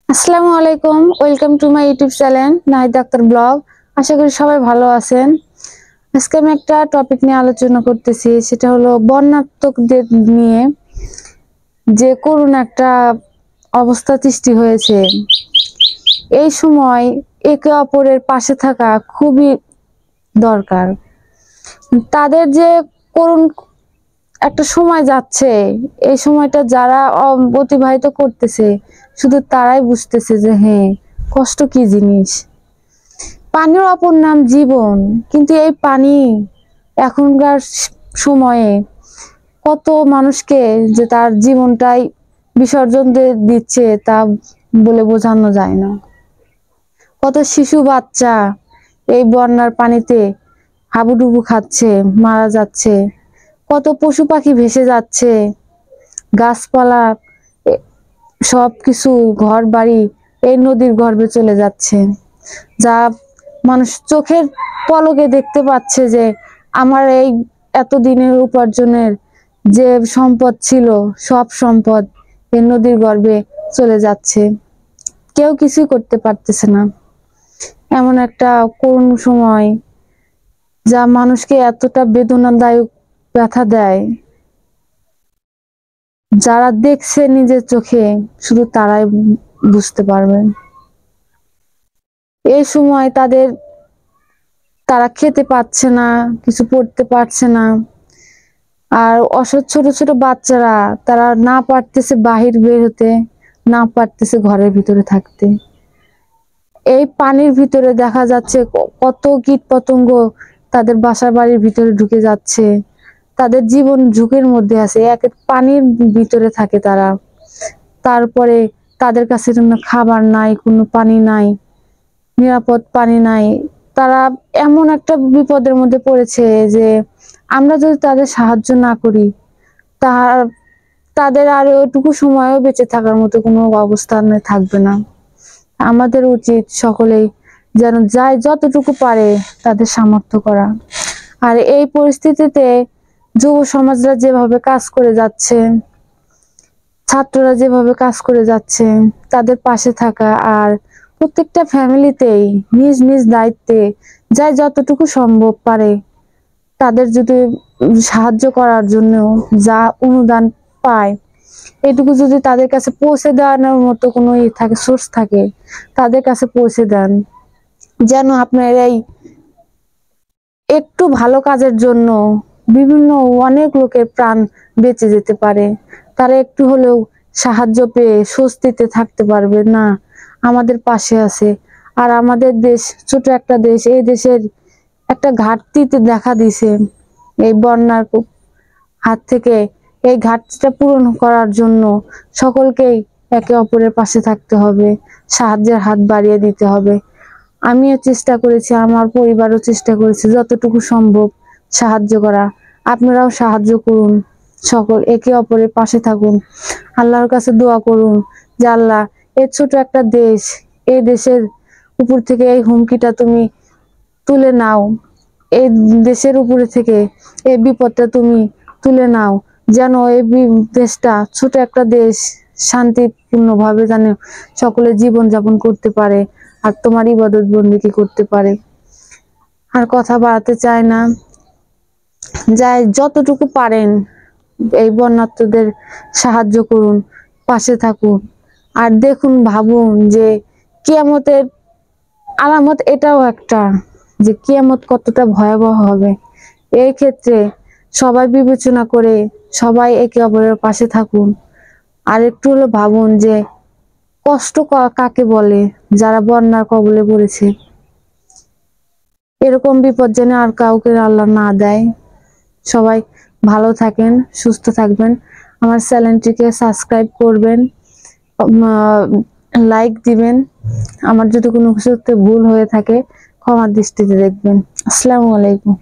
আসসালামু আলাইকুম, welcome to my YouTube channel Nahid Akter blog. আশা করি সবাই ভালো আছেন। আজকে আমি একটা টপিক নিয়ে আলোচনা করতেছি, সেটা হলো বন্যার্তকদের নিয়ে যে করুণ একটা অবস্থা সৃষ্টি হয়েছে। এই সময় একে অপরের পাশে থাকা খুবই দরকার। তাদের যে করুণ একটা সময় যাচ্ছে, এই সময়টা যারা অতিবাহিত করতেছে শুধু তারাই বুঝতেছে যে হ্যাঁ, কষ্ট কি জিনিস। পানির অপর নাম জীবন, কিন্তু এই পানি এখনকার সময়ে কত মানুষকে যে তার জীবনটাই বিসর্জন দিচ্ছে তা বলে বোঝানো যায় না। কত শিশু বাচ্চা এই বন্যার পানিতে হাবুডুবু খাচ্ছে, মারা যাচ্ছে। কত পশু পাখি ভেসে যাচ্ছে, গাছপালা সবকিছু ঘর বাড়ি এই নদীর গর্ভে চলে যাচ্ছে। যা মানুষ চোখের পলকে দেখতে পাচ্ছে যে আমার এই এতদিনের উপার্জনের যে সম্পদ ছিল, সব সম্পদ এই নদীর গর্ভে চলে যাচ্ছে। কেউ কিছুই করতে পারতেছে না। এমন একটা করুণ সময় যা মানুষকে এতটা বেদনাদায়ক ব্যথা দেয়, যারা দেখছে নিজের চোখে শুধু তারাই বুঝতে পারবেন। এই সময় তারা খেতে পাচ্ছে না, কিছু পড়তে পারছে না। আর ছোট ছোট বাচ্চারা তারা না পারতেছে বাহির বের হতে, না পারতেছে ঘরের ভিতরে থাকতে। এই পানির ভিতরে দেখা যাচ্ছে কত কীট পতঙ্গ তাদের বাসা বাড়ির ভিতরে ঢুকে যাচ্ছে। তাদের জীবন ঝুঁকির মধ্যে আছে, এক পানির ভিতরে থাকে তারা। তারপরে তাদের কাছে কোনো খাবার নাই, কোনো পানি নাই, নিরাপদ পানি নাই। তারা এমন একটা বিপদের মধ্যে পড়েছে যে আমরা যদি তাদের সাহায্য না করি, তাদের আর ওইটুকু সময়ও বেঁচে থাকার মতো কোনো অবস্থানে থাকবে না। আমাদের উচিত সকলেই যেন যায় যতটুকু পারে তাদের সামর্থ্য করা। আর এই পরিস্থিতিতে যুব সমাজরা যেভাবে কাজ করে যাচ্ছে, ছাত্ররা যেভাবে কাজ করে যাচ্ছে, তাদের পাশে থাকা, আর প্রত্যেকটা ফ্যামিলিতেই নিজ নিজ দায়িত্বে যাই যতটুকু সম্ভব পারে তাদের যদি সাহায্য করার জন্য যা অনুদান পায়, এটুকু যদি তাদের কাছে পৌঁছে দেওয়ানোর মতো কোনো থাকে, সোর্স থাকে, তাদের কাছে পৌঁছে দেন। যেন আপনার এই একটু ভালো কাজের জন্য বিভিন্ন অনেক লোকের প্রাণ বেঁচে যেতে পারে। তারা একটু হলেও সাহায্য পেয়ে স্বস্তিতে থাকতে পারবে, না আমাদের পাশে আছে। আর আমাদের দেশ ছোট একটা দেশ, এই দেশের একটা ঘাটতিতে দেখা দিছে। এই বন্যার হাত থেকে এই ঘাটতিটা পূরণ করার জন্য সকলকেই একে অপরের পাশে থাকতে হবে, সাহায্যের হাত বাড়িয়ে দিতে হবে। আমিও চেষ্টা করেছি, আমার পরিবারও চেষ্টা করেছে যতটুকু সম্ভব সাহায্য করা। আপনারাও সাহায্য করুন, সকল একে অপরের পাশে থাকুন। আল্লাহর কাছে দোয়া করুন যে আল্লাহ, এই ছোট একটা দেশ, এই দেশের উপর থেকে এই হুমকিটা তুমি তুলে নাও। এই দেশের উপরে থেকে এই বিপদটা তুমি তুলে নাও, যেন এই দেশটা, ছোট একটা দেশ, শান্তিপূর্ণভাবে যেন সকলে জীবন যাপন করতে পারে আর তোমার ইবাদত বন্দেগী করতে পারে। আর কথা বাড়াতে চাই না, যাই যতটুকু পারেন এই বন্যার্তদের সাহায্য করুন, পাশে থাকুন। আর দেখুন, ভাবুন যে কিয়ামতের আলামত এটাও একটা, যে কিয়ামত কতটা ভয়াবহ হবে। এই ক্ষেত্রে সবাই বিবেচনা করে সবাই একে অপরের পাশে থাকুন। আর একটু হলো ভাবুন যে কষ্ট কাকে বলে, যারা বন্যার কবলে পড়েছে। এরকম বিপদ যেন আর কাউকে আল্লাহ না দেয়। সবাই ভালো থাকেন, সুস্থ থাকবেন। আমার চ্যানেলটিকে সাবস্ক্রাইব করবেন, লাইক দিবেন। আমার যদি কোনো কিছুতে ভুল হয়ে থাকে ক্ষমার দৃষ্টিতে দেখবেন। আসসালামু আলাইকুম।